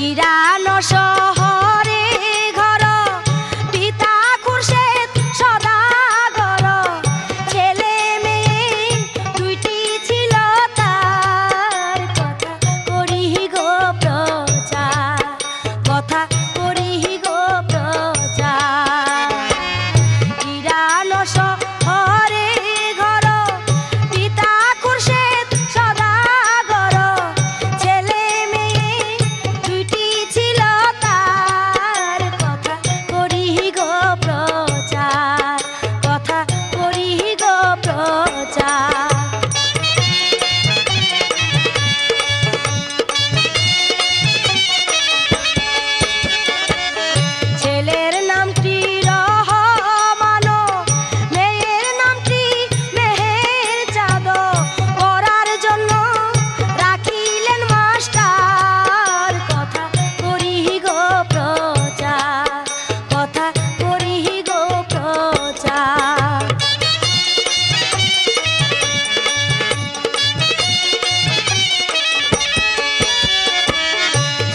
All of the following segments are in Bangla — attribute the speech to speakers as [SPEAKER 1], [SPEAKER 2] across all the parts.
[SPEAKER 1] ইরান শহরে ঘর পিতা খুরশেদ সদাগর ছেলে মেয়ে দুইটি ছিল তার কথা করি গো প্রচার কথা করি গো প্রচার ইরান শহরে ঘর পিতা খুরশেদ সদাগর ছেলে মেয়ে দুইটি ছিল তার কথা করি গো প্রচার কথা করি গো প্রচার ছেলের নামটি রহমান মেয়ের নামটি মেহের চাঁদ পড়ার জন্য রাখিলেন মাস্টার কথা করি গো প্রচার কথা করি গো প্রচার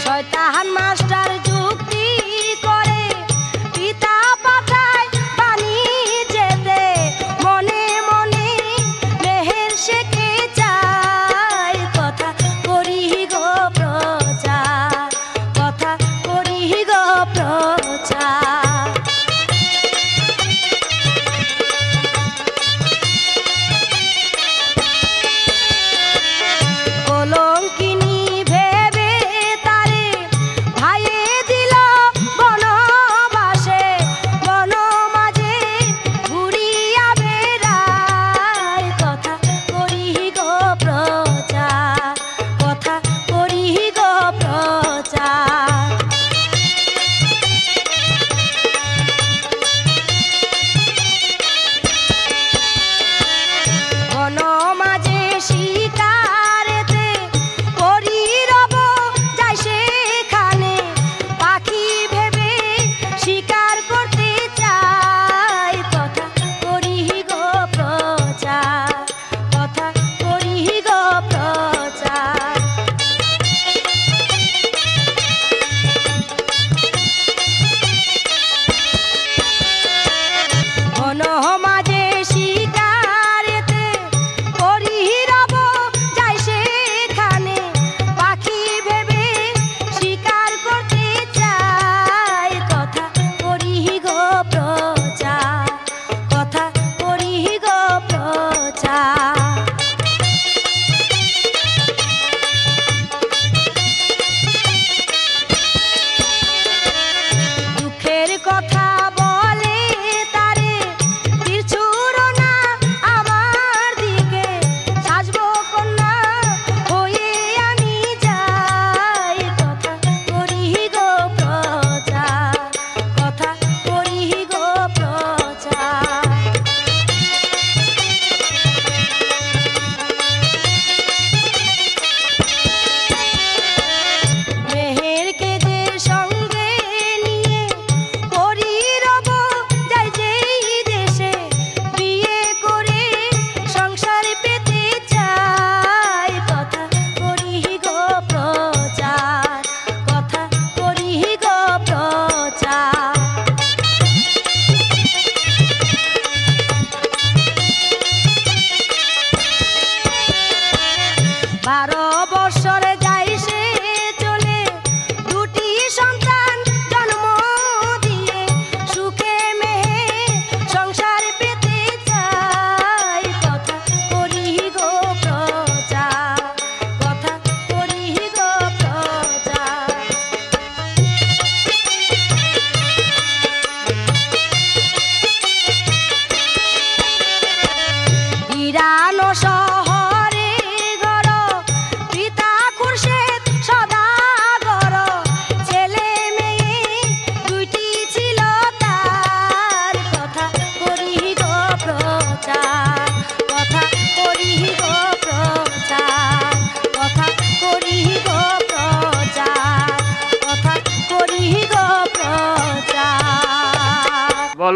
[SPEAKER 1] শয়তান মাস্টার যুক্তি করে পিতা পাঠায় পানি যেতে মনে মনে মেহের শেখে চায় কথা করি গো প্রচার কথা করি গো প্রচার